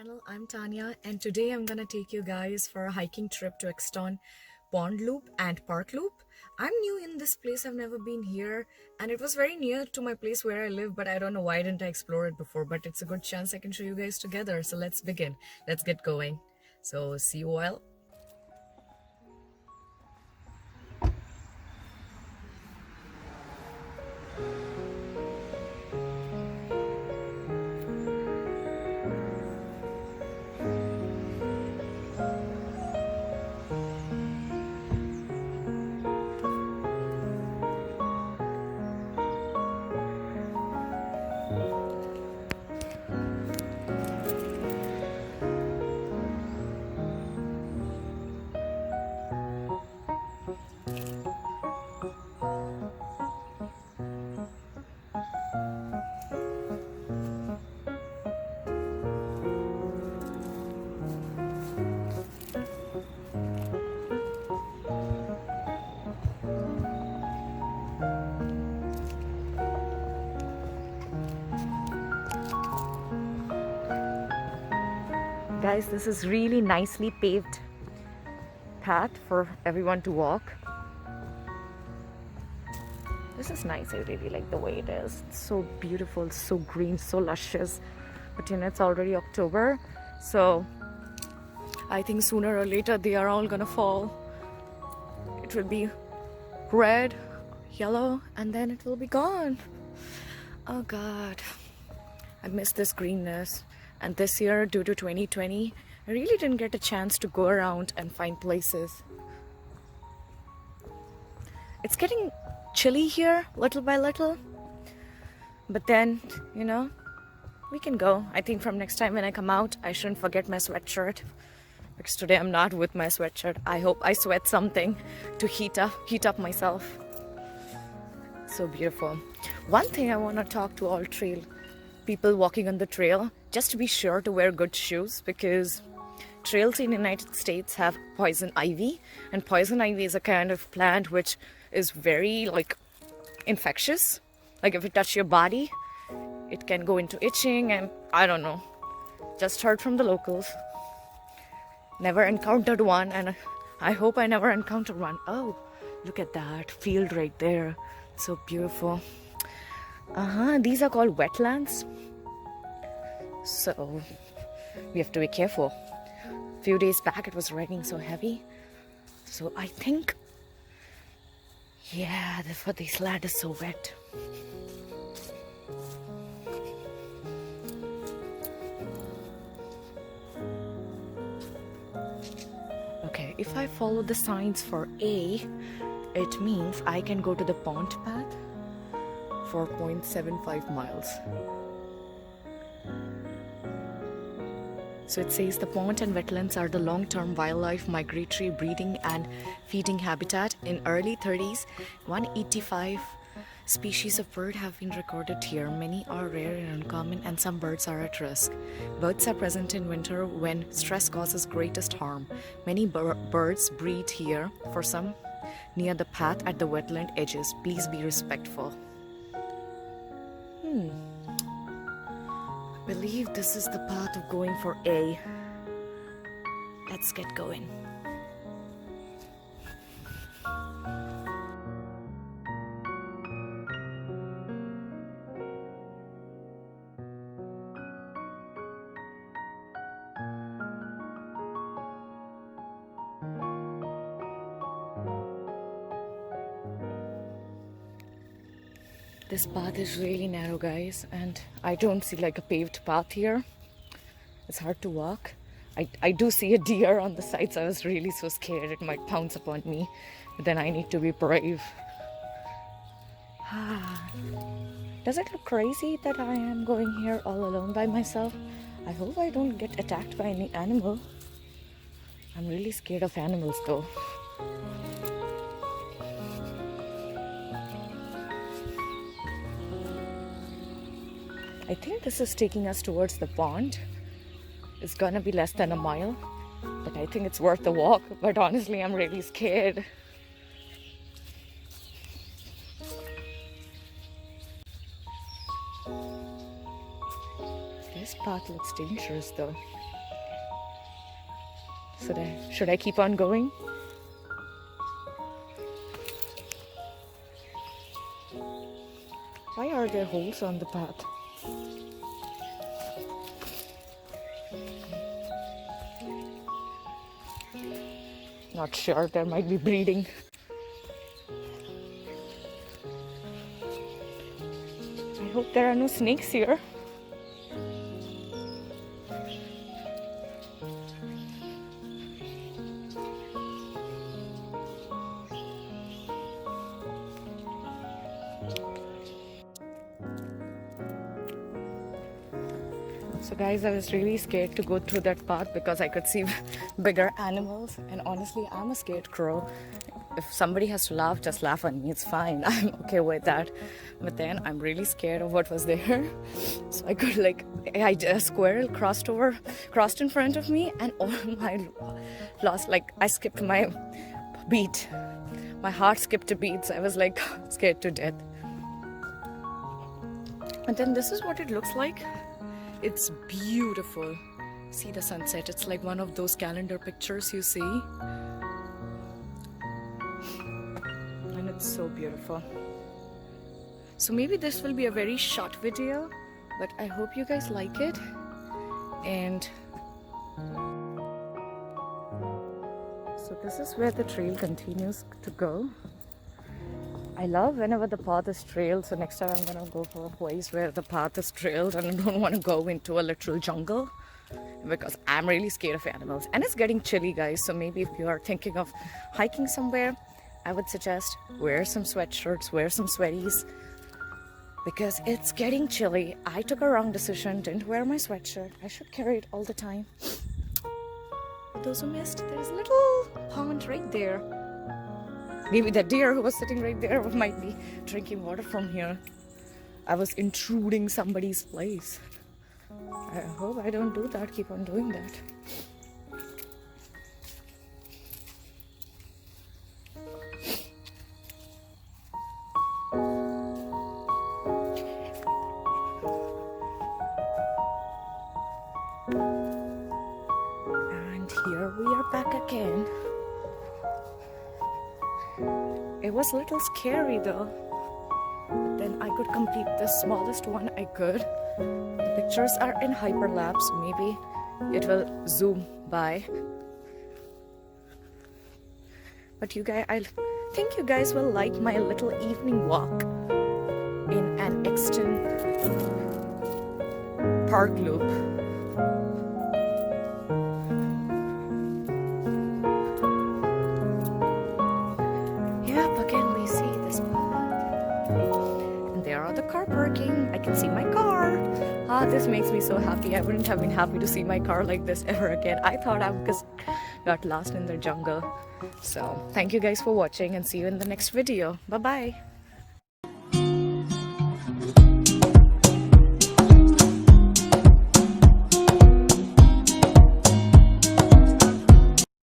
channel. I'm Tanya and today I'm gonna take you guys for a hiking trip to Exton Pond Loop and Park Loop. I'm new in this place, I've never been here, and it was very near to my place where I live, but I don't know why didn't I explore it before, but it's a good chance I can show you guys together. So let's begin. Let's get going. So see you all. Guys, this is really nicely paved path for everyone to walk. This is nice. I really like the way it is. It's so beautiful, so green, so luscious. But you know, it's already October, so I think sooner or later they are all gonna fall. It will be red, yellow, and then it will be gone. Oh God, I miss this greenness. And this year, due to 2020, I really didn't get a chance to go around and find places. It's getting chilly here, little by little. But then, you know, we can go. I think from next time when I come out, I shouldn't forget my sweatshirt. Because today I'm not with my sweatshirt. I hope I sweat something to heat up myself. So beautiful. One thing I want to talk to all trail people walking on the trail, just to be sure to wear good shoes, because trails in the United States have poison ivy, and poison ivy is a kind of plant which is very infectious. Like if it touches your body, it can go into itching, and I don't know. Just heard from the locals. Never encountered one, and I hope I never encounter one. Oh, look at that field right there. So beautiful. These are called wetlands. So we have to be careful. A few days back it was raining so heavy. So I think, yeah, that's what this land is so wet. Okay, if I follow the signs for A, it means I can go to the pond path for 0.75 miles. So it says the pond and wetlands are the long-term wildlife migratory breeding and feeding habitat. In early 30s, 185 species of bird have been recorded here. Many are rare and uncommon, and some birds are at risk. Birds are present in winter when stress causes greatest harm. Many birds breed here, for some near the path at the wetland edges. Please be respectful. I believe this is the path of going for A. Let's get going. This path is really narrow, guys, and I don't see like a paved path here. It's hard to walk. I do see a deer on the side, so I was really so scared it might pounce upon me. But then I need to be brave. Does it look crazy that I am going here all alone by myself? I hope I don't get attacked by any animal. I'm really scared of animals though. I think this is taking us towards the pond. It's gonna be less than a mile, but I think it's worth the walk. But honestly, I'm really scared. This path looks dangerous though. Should I keep on going? Why are there holes on the path? Not sure, there might be breeding. I hope there are no snakes here. So guys, I was really scared to go through that path because I could see bigger animals, and honestly I'm a scared crow. If somebody has to laugh, just laugh on me, it's fine. I'm okay with that. But then I'm really scared of what was there. So I could a squirrel crossed in front of me, and all my I skipped my beat. My heart skipped a beat, so I was like scared to death. And then this is what it looks like. It's beautiful. See the sunset. It's like one of those calendar pictures you see. And it's so beautiful. So maybe this will be a very short video, but I hope you guys like it. And so this is where the trail continues to go. I love whenever the path is trailed, so next time I'm gonna go for a place where the path is trailed and I don't want to go into a literal jungle because I'm really scared of animals. And it's getting chilly, guys, so maybe if you are thinking of hiking somewhere, I would suggest wear some sweatshirts, wear some sweaties, because it's getting chilly. I took a wrong decision, didn't wear my sweatshirt. I should carry it all the time. For those who missed, there's a little pond right there. Maybe the deer who was sitting right there might be drinking water from here. I was intruding somebody's place. I hope I don't do that, keep on doing that. And here we are back again. It was a little scary though, but then I could complete the smallest one I could. The pictures are in hyperlapse, so maybe it will zoom by. But you guys, I think you guys will like my little evening walk in an Exton Park loop. The car parking. I can see my car. This makes me so happy. I wouldn't have been happy to see my car like this ever again. I thought I got lost in the jungle. So thank you guys for watching and see you in the next video. Bye bye.